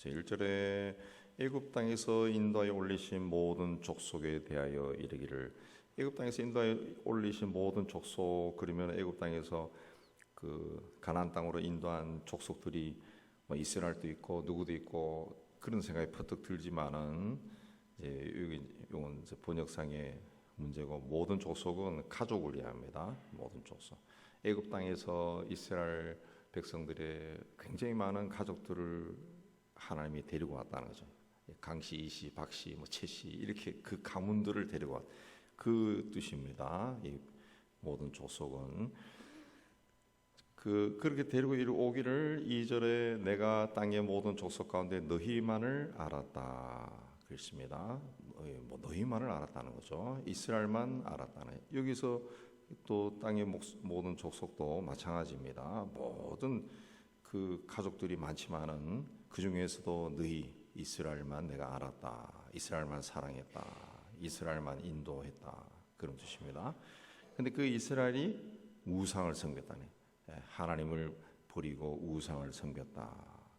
그래서 1절에 애굽 땅에서 인도하여 올리신 모든 족속에 대하여 이르기를, 애굽 땅에서 인도하여 올리신 모든 족속, 그러면 애굽 땅에서 그 가나안 땅으로 인도한 족속들이 뭐 이스라엘도 있고 누구도 있고 그런 생각이 퍼뜩 들지만은 이제 여기 이건 번역상의 문제고, 모든 족속은 가족을 이해합니다. 모든 족속. 애굽 땅에서 이스라엘 백성들의 굉장히 많은 가족들을 하나님이 데리고 왔다는 거죠. 강씨, 이씨, 박씨, 뭐 채씨 이렇게 그 가문들을 데리고 왔, 그 뜻입니다. 이 모든 족속은 그렇게 데리고 오기를 2절에 내가 땅의 모든 족속 가운데 너희만을 알았다 그랬습니다. 뭐 너희만을 알았다는 거죠. 이스라엘만 알았다는. 여기서 또 땅의 모든 족속도 마찬가지입니다. 모든 그 가족들이 많지만은 그 중에서도 너희 이스라엘만 내가 알았다, 이스라엘만 사랑했다, 이스라엘만 인도했다 그런 뜻입니다. 근데 그 이스라엘이 우상을 섬겼다네. 하나님을 버리고 우상을 섬겼다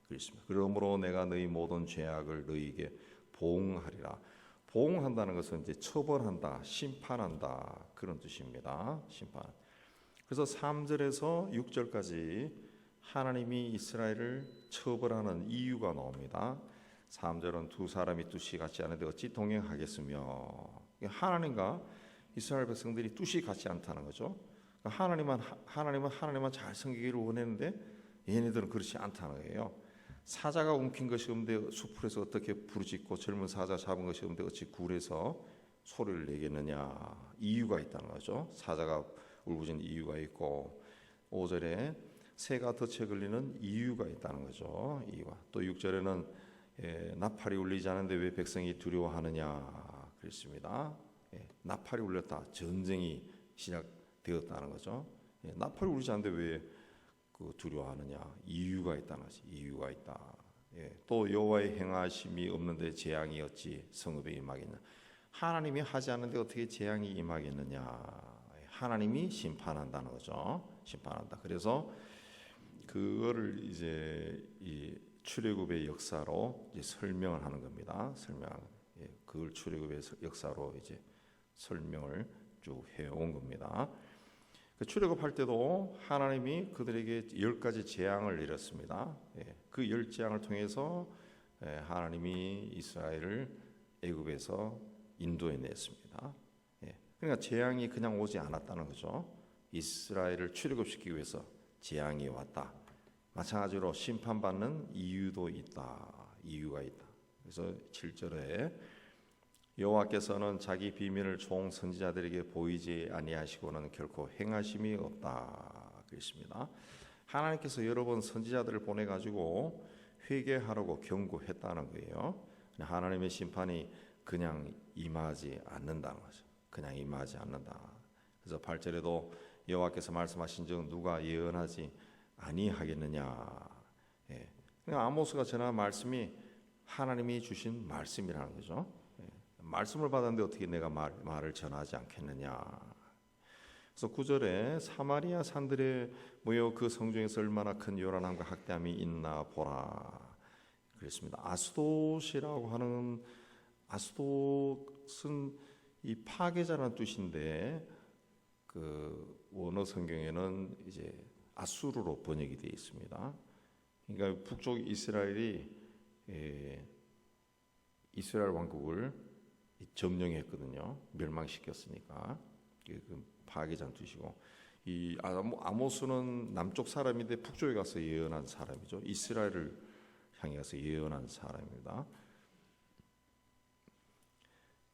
그랬습니다. 그러므로 내가 너희 모든 죄악을 너희에게 보응하리라. 보응한다는 것은 이제 처벌한다, 심판한다 그런 뜻입니다. 심판. 그래서 3절에서 6절까지 하나님이 이스라엘을 처벌하는 이유가 나옵니다. 3절은 두 사람이 뜻이 같지 않은데 어찌 동행하겠으며, 하나님과 이스라엘 백성들이 뜻이 같지 않다는 거죠. 하나님은 잘 섬기기를 원했는데 얘네들은 그렇지 않다는 거예요. 사자가 움킨 것이 없는데 수풀에서 어떻게 부르짖고 젊은 사자 잡은 것이 없는데 어찌 굴에서 소리를 내겠느냐. 이유가 있다는 거죠. 사자가 울부짖는 이유가 있고, 5절에 새가 덫에 걸리는 이유가 있다는 거죠. 이유가. 또 6절에는 나팔이 울리지 않는데 왜 백성이 두려워하느냐 그랬습니다. 나팔이 울렸다. 전쟁이 시작되었다는 거죠. 나팔이 울리지 않는데 왜 두려워하느냐. 이유가 있다는 거지. 이유가 있다. 또 여호와의 행하심이 없는데 재앙이 어찌 성읍에 임하겠냐. 하나님이 하지 않는데 어떻게 재앙이 임하겠느냐. 하나님이 심판한다는 거죠. 심판한다. 그래서 그거를 이제 이 출애굽의 역사로 이제 설명을 하는 겁니다. 그걸 출애굽의 역사로 이제 설명을 쭉 해온 겁니다. 출애굽할 때도 하나님이 그들에게 10가지 재앙을 내렸습니다. 그 10재앙을 통해서 하나님이 이스라엘을 애굽에서 인도해 냈습니다. 그러니까 재앙이 그냥 오지 않았다는 거죠. 이스라엘을 출애굽시키기 위해서 재앙이 왔다. 마찬가지로 심판받는 이유도 있다. 이유가 있다. 그래서 7절에 여호와께서는 자기 비밀을 종 선지자들에게 보이지 아니하시고는 결코 행하심이 없다 그랬습니다. 하나님께서 여러 번 선지자들을 보내 가지고 회개하라고 경고했다는 거예요. 하나님의 심판이 그냥 임하지 않는다는 거죠. 그냥 임하지 않는다. 그래서 8절에도 여호와께서 말씀하신즉 누가 예언하지 아니하겠느냐. 그러니까 아모스가 전한 말씀이 하나님이 주신 말씀이라는 거죠. 말씀을 받았는데 어떻게 내가 말을 전하지 않겠느냐. 그래서 9절에 사마리아 산들에 모여 그 성중에서 얼마나 큰 요란함과 학대함이 있나 보라 그랬습니다. 아스돗이라고 하는, 아스돗은 이 파괴자라는 뜻인데 그 원어 성경에는 이제 아수르로 번역이 되어 있습니다. 그러니까 북쪽 이스라엘이 이스라엘 왕국을 점령했거든요. 멸망시켰으니까. 그 파괴자는 뜻이고, 이 아모스는 남쪽 사람인데 북쪽에 가서 예언한 사람이죠. 이스라엘을 향해 가서 예언한 사람입니다.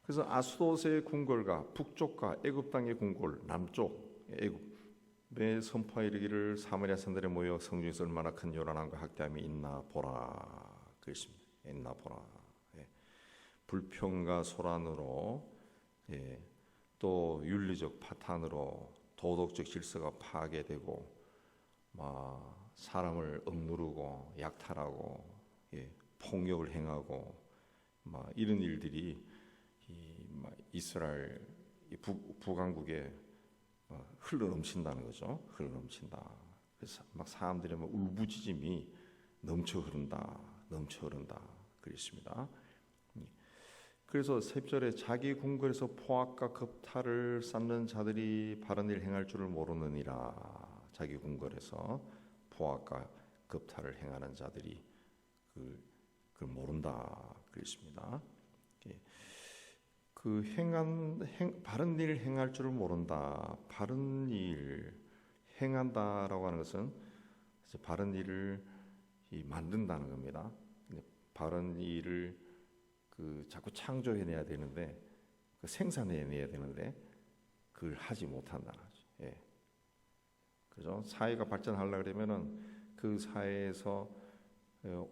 그래서 아스돗의 궁궐과 북쪽과 애굽 땅의 궁궐, 남쪽 애굽의 선포하 이르기를 사마리아 산들에 모여 성중에서 얼마나 큰 요란함과 학대함이 있나 보라 그랬습니다. 있나 보라. 불평과 소란으로, 또 윤리적 파탄으로 도덕적 질서가 파괴되고, 사람을 억누르고 약탈하고, 폭력을 행하고, 이런 일들이 이스라엘 북왕국에 흘러넘친다는 거죠. 흘러넘친다. 그래서 막 사람들이 울부짖음이 넘쳐 흐른다. 넘쳐 흐른다 그랬습니다. 그래서 10절에 자기 궁궐에서 포악과 겁탈을 쌓는 자들이 바른 일 행할 줄을 모르느니라. 자기 궁궐에서 포악과 겁탈을 행하는 자들이 그걸 모른다 그랬습니다. 그 바른 일을 행할 줄을 모른다. 바른 일 행한다라고 하는 것은 바른 일을 만든다는 겁니다. 바른 일을 자꾸 창조해내야 되는데 생산해내야 되는데 그걸 하지 못한다는 거죠. 예. 그죠? 사회가 발전하려고 그러면은 그 사회에서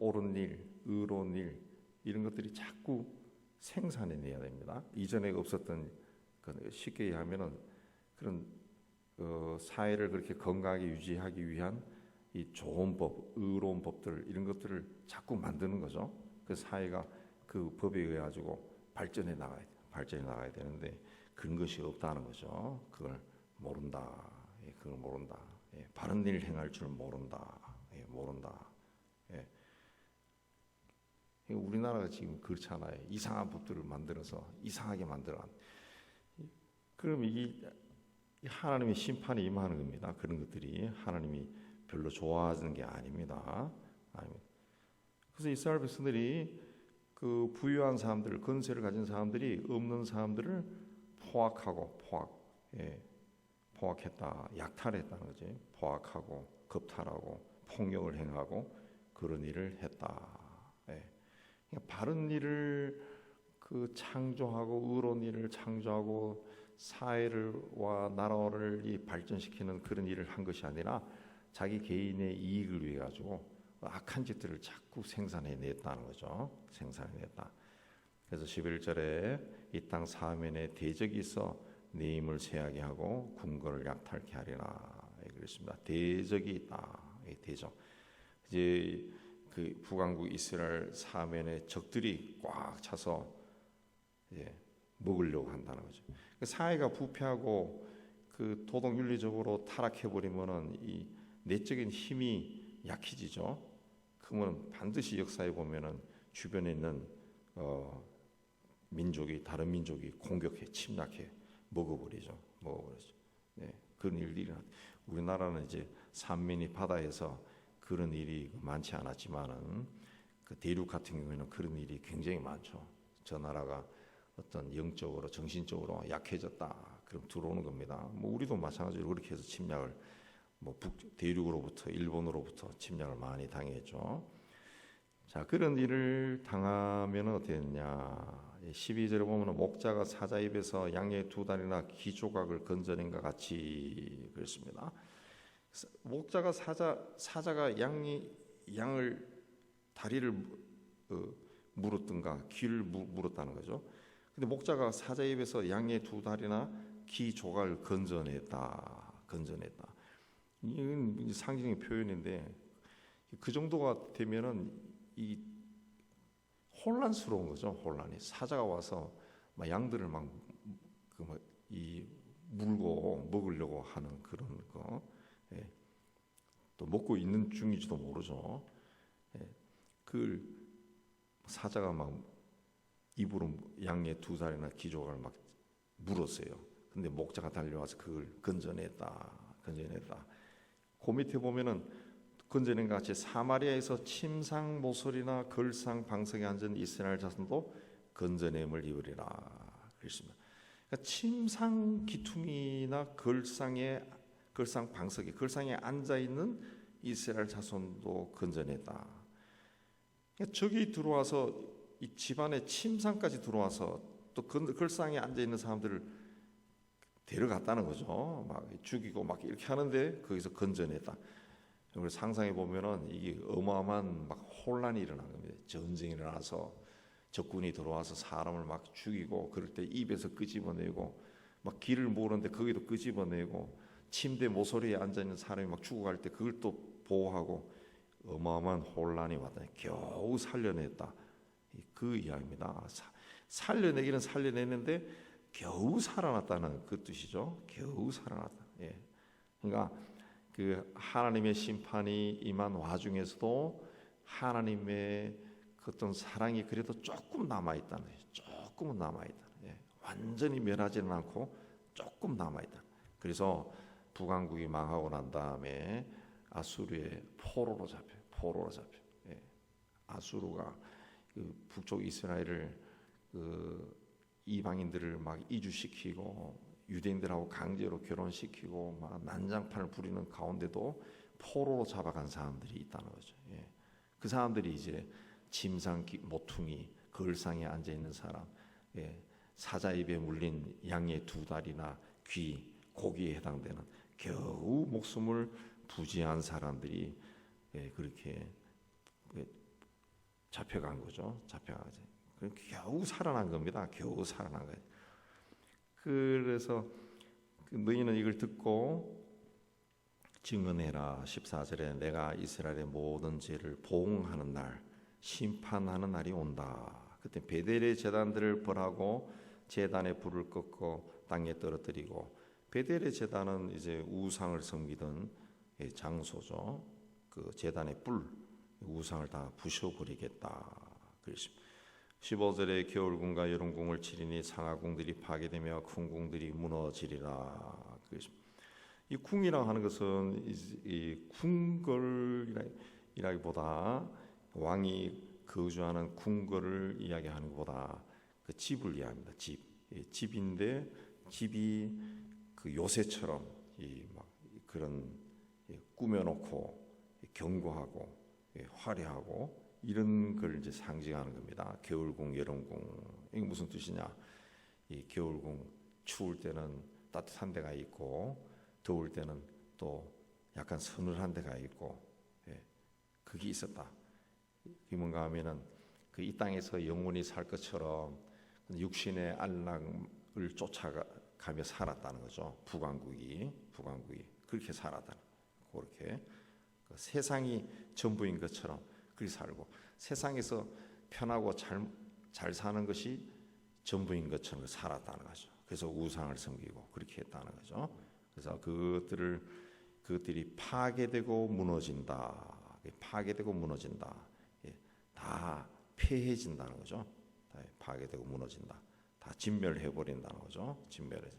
옳은 일, 의로운 일 이런 것들이 자꾸 생산해내야 됩니다. 이전에 없었던 쉽게 얘기하면은 그런 사회를 그렇게 건강하게 유지하기 위한 이 좋은 법, 의로운 법들 이런 것들을 자꾸 만드는 거죠. 그 사회가 그 법에 의해 가지고 발전해 나가야 되는데 그런 것이 없다는 거죠. 그걸 모른다. 예, 그걸 모른다. 예, 바른 일 행할 줄 모른다. 예, 모른다. 예. 우리나라가 지금 그렇잖아요. 이상한 법들을 만들어서 이상하게 만들어. 그럼 이 하나님의 심판이 임하는 겁니다. 그런 것들이 하나님이 별로 좋아하는 게 아닙니다. 그래서 이스라엘 백성들이 그 부유한 사람들, 건세를 가진 사람들이 없는 사람들을 포악했다, 약탈했다는 거지. 포악하고 겁탈하고 폭력을 행하고 그런 일을 했다. 예. 그러니까 바른 일을 창조하고 의로운 일을 창조하고 사회와 나라를 발전시키는 그런 일을 한 것이 아니라 자기 개인의 이익을 위해 가지고 악한 짓들을 자꾸 생산해냈다는 거죠. 생산해냈다. 그래서 11절에 이 땅 사면에 대적이 있어 네 힘을 쇠하게 하고 궁궐을 약탈케 하리라 그랬습니다. 대적이 있다. 대적. 이제 그 북왕국 이스라엘 사면에 적들이 꽉 차서 이제 먹으려고 한다는 거죠. 사회가 부패하고 그 도덕 윤리적으로 타락해 버리면은 이 내적인 힘이 약해지죠. 그러면 반드시 역사에 보면은 주변에 있는 다른 민족이 공격해 침략해 먹어버리죠. 네, 그런 일들이 우리나라는 이제 산민이 바다에서 그런 일이 많지 않았지만은 그 대륙 같은 경우에는 그런 일이 굉장히 많죠. 저 나라가 어떤 영적으로 정신적으로 약해졌다. 그럼 들어오는 겁니다. 우리도 마찬가지로 그렇게 해서 침략을 대륙으로부터 일본으로부터 침략을 많이 당했죠. 자, 그런 일을 당하면 어떻게 되느냐? 12절에 보면 목자가 사자 입에서 양의 두 다리나 귀 조각을 건져낸과 같이 그랬습니다. 목자가 사자가 양을 다리를 물었든가 귀를 물었다는 거죠. 근데 목자가 사자 입에서 양의 두 다리나 귀 조각을 건져냈다. 이건 상징의 표현인데 그 정도가 되면은 이 혼란스러운 거죠. 혼란이 사자가 와서 막 양들을 물고 먹으려고 하는 그런 거, 예. 또 먹고 있는 중인지도 모르죠. 예. 그 사자가 막 입으로 양의 두 다리나 기조각을 막 물었어요. 근데 목자가 달려와서 그걸 건져냈다. 그 밑에 보면은 건져낸 것 같이 사마리아에서 침상 모서리나 걸상 방석에 앉은 이스라엘 자손도 건져냄을 입으리라 그랬습니다. 그러니까 침상 기퉁이나 걸상 방석에 앉아 있는 이스라엘 자손도 건져냈다. 그러니까 저기 들어와서 이 집안의 침상까지 들어와서 또 걸상에 앉아 있는 사람들을 데려갔다는 거죠. 막 죽이고 막 이렇게 하는데 거기서 건져냈다. 우리 상상해 보면은 이게 어마어마한 막 혼란이 일어난 겁니다. 전쟁이 일어나서 적군이 들어와서 사람을 막 죽이고 그럴 때 입에서 끄집어내고 막 길을 모르는데 거기도 끄집어내고 침대 모서리에 앉아 있는 사람이 막 죽어갈 때 그걸 또 보호하고 어마어마한 혼란이 왔다. 겨우 살려냈다. 그 이야기입니다. 살려내기는 살려냈는데 겨우 살아났다는 그 뜻이죠. 겨우 살아났다. 예. 그러니까 그 하나님의 심판이 임한 와중에서도 하나님의 그 어떤 사랑이 그래도 조금 남아 있다는 거예요. 조금은 남아 있다. 예. 완전히 멸하지는 않고 조금 남아 있다. 그래서 북왕국이 망하고 난 다음에 아수르의 포로로 잡혀요. 포로로 잡혀. 예. 아수르가 그 북쪽 이스라엘을 그 이방인들을 막 이주시키고 유대인들하고 강제로 결혼시키고 막 난장판을 부리는 가운데도 포로로 잡아간 사람들이 있다는 거죠. 예. 그 사람들이 이제 짐승 모퉁이 걸상에 앉아 있는 사람, 예. 사자 입에 물린 양의 두 다리나 귀, 고기에 해당되는 겨우 목숨을 부지한 사람들이 예, 그렇게 잡혀간 거죠. 잡혀가지. 겨우 살아난 겁니다. 겨우 살아난 거예요. 그래서 너희는 이걸 듣고 증언해라. 14절에 내가 이스라엘의 모든 죄를 보응하는 날, 심판하는 날이 온다. 그때 베델의 제단들을 벌하고 제단에 불을 꺾고 땅에 떨어뜨리고, 베델의 제단은 이제 우상을 섬기던 장소죠. 그 제단의 뿔, 우상을 다 부셔버리겠다. 그렇습니다. 15절에 겨울궁과 여름궁을 치리니 상하궁들이 파괴되며 큰 궁들이 무너지리라. 그렇습니다. 이 궁이라고 하는 것은 이 궁궐이라기보다 왕이 거주하는 궁궐을 이야기하는 것보다 그 집을 이야기합니다. 집인데 집이 그 요새처럼 막 그런 꾸며놓고 견고하고 화려하고 이런 걸 이제 상징하는 겁니다. 겨울궁, 여름궁. 이게 무슨 뜻이냐? 이 겨울궁 추울 때는 따뜻한 데가 있고 더울 때는 또 약간 서늘한 데가 있고, 그게 있었다. 그게 뭔가 하면은 그 이 땅에서 영원히 살 것처럼 육신의 안락을 쫓아가며 살았다는 거죠. 북왕국이 그렇게 살았다. 그렇게 그 세상이 전부인 것처럼 그렇게 살고, 세상에서 편하고 잘 사는 것이 전부인 것처럼 살았다는 거죠. 그래서 우상을 섬기고 그렇게 했다는 거죠. 그래서 그것들이 파괴되고 무너진다. 파괴되고 무너진다. 다 폐해진다는 거죠. 다 파괴되고 무너진다. 다 진멸해 버린다는 거죠. 진멸해.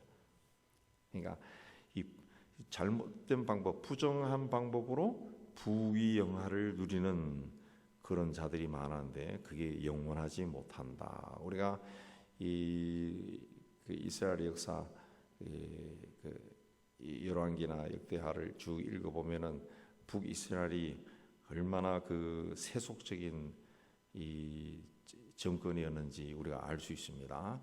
그러니까 이 잘못된 방법, 부정한 방법으로 부귀영화를 누리는 그런 자들이 많은데 그게 영원하지 못한다. 우리가 그 이스라엘 역사 열왕기나 역대하를 쭉 읽어보면은 북이스라엘이 얼마나 그 세속적인 이 정권이었는지 우리가 알 수 있습니다.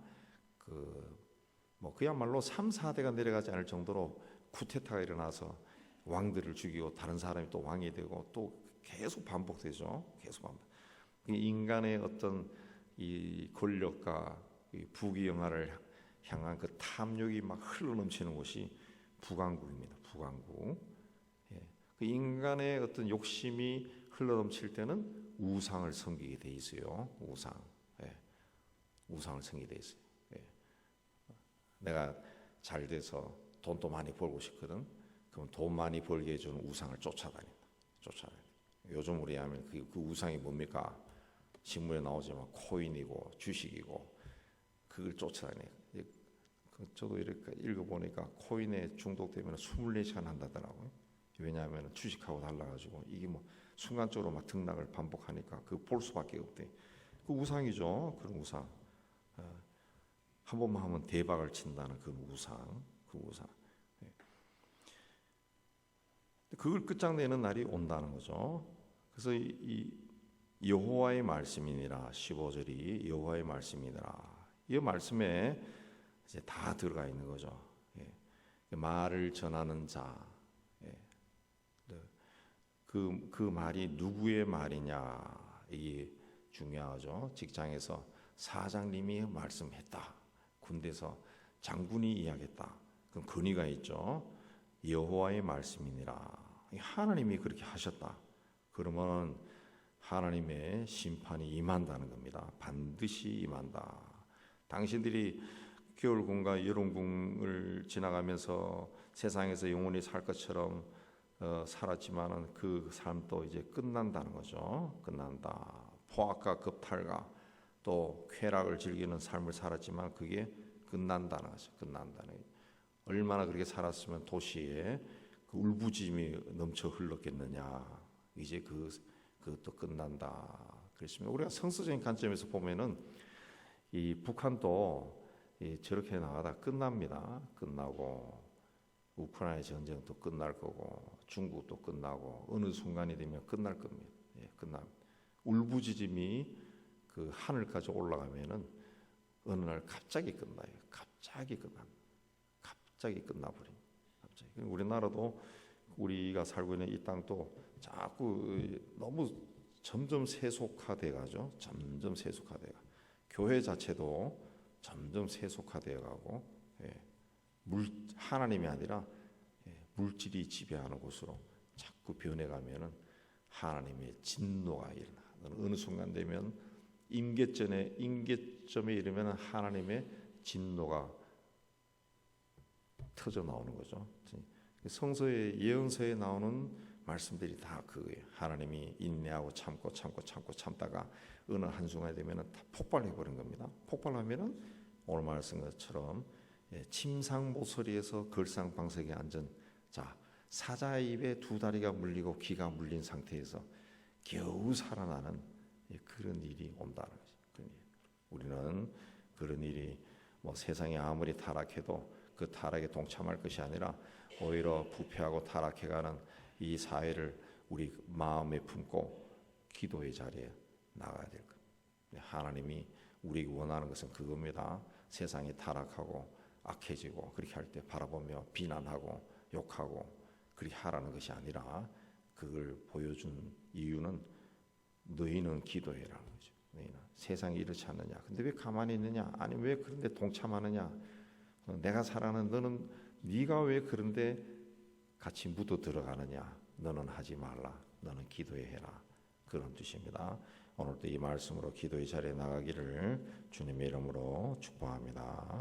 그야말로 3, 4대가 내려가지 않을 정도로 쿠데타가 일어나서 왕들을 죽이고 다른 사람이 또 왕이 되고 또 계속 반복되죠. 계속 반복. 인간의 어떤 이 권력과 이 부귀영화를 향한 그 탐욕이 막 흘러넘치는 곳이 북왕국입니다. 북왕국. 그 인간의 어떤 욕심이 흘러넘칠 때는 우상을 섬기게 돼 있어요. 우상을 섬기게 돼 있어요. 내가 잘 돼서 돈도 많이 벌고 싶거든. 그럼 돈 많이 벌게 해주는 우상을 쫓아다닌다. 요즘 우리 하면 그 우상이 뭡니까? 신문에 나오지만 코인이고 주식이고 그걸 쫓아다녀요. 저도 이렇게 읽어보니까 코인에 중독되면 24시간 한다더라고요. 왜냐하면 주식하고 달라가지고 이게 뭐 순간적으로 막 등락을 반복하니까 그 볼 수밖에 없대. 그 우상이죠. 그런 우상. 한 번만 하면 대박을 친다는 그 우상. 그걸 끝장내는 날이 온다는 거죠. 그래서 이 여호와의 말씀이니라 15절이 여호와의 말씀이니라. 이 말씀에 이제 다 들어가 있는 거죠. 말을 전하는 자. 그 말이 누구의 말이냐 이게 중요하죠. 직장에서 사장님이 말씀했다. 군대에서 장군이 이야기했다. 그럼 근위가 있죠. 여호와의 말씀이니라. 하나님이 그렇게 하셨다. 그러면 하나님의 심판이 임한다는 겁니다. 반드시 임한다. 당신들이 겨울궁과 여름궁을 지나가면서 세상에서 영원히 살 것처럼 살았지만은 그 삶도 이제 끝난다는 거죠. 끝난다. 포악과 겁탈과 또 쾌락을 즐기는 삶을 살았지만 그게 끝난다는 거죠. 끝난다는 거죠. 얼마나 그렇게 살았으면 도시에 그 울부짖음이 넘쳐 흘렀겠느냐. 이제 그것도 끝난다. 그렇습니다. 우리가 성서적인 관점에서 보면은 이 북한도 저렇게 나가다 끝납니다. 끝나고 우크라이나 전쟁도 끝날 거고 중국도 끝나고 어느 순간이 되면 끝날 겁니다. 끝납니다. 울부짖음이 그 하늘까지 올라가면은 어느 날 갑자기 끝나요. 갑자기 끝납니다. 갑자기 끝나버립니다. 갑자기. 우리나라도 우리가 살고 있는 이 땅도 자꾸 너무 점점 세속화돼 가죠. 점점 세속화돼가. 교회 자체도 점점 세속화되어 가고 하나님이 아니라 물질이 지배하는 곳으로 자꾸 변해가면은 하나님의 진노가 일어나. 어느 순간 되면 임계점에 이르면 하나님의 진노가 터져 나오는 거죠. 성서의 예언서에 나오는 말씀들이 다 그거예요. 하나님이 인내하고 참다가 어느 한순간에 되면은 다 폭발해 버린 겁니다. 폭발하면은 오늘 말씀 것처럼 침상모서리에서 걸상방석에 앉은 자 사자의 입에 두 다리가 물리고 귀가 물린 상태에서 겨우 살아나는 그런 일이 온다는 거죠. 우리는 그런 일이 뭐 세상이 아무리 타락해도 그 타락에 동참할 것이 아니라 오히려 부패하고 타락해가는 이 사회를 우리 마음에 품고 기도의 자리에 나가야 될 것. 하나님이 우리가 원하는 것은 그겁니다. 세상이 타락하고 악해지고 그렇게 할 때 바라보며 비난하고 욕하고 그렇게 하라는 것이 아니라 그걸 보여준 이유는 너희는 기도해라는 거죠. 너희는 세상이 이렇지 않느냐. 근데 왜 가만히 있느냐? 아니 왜 그런데 동참하느냐? 내가 사랑하는 너는 네가 왜 그런데 같이 묻어 들어가느냐? 너는 하지 말라. 너는 기도해라. 그런 뜻입니다. 오늘도 이 말씀으로 기도의 자리에 나가기를 주님의 이름으로 축복합니다.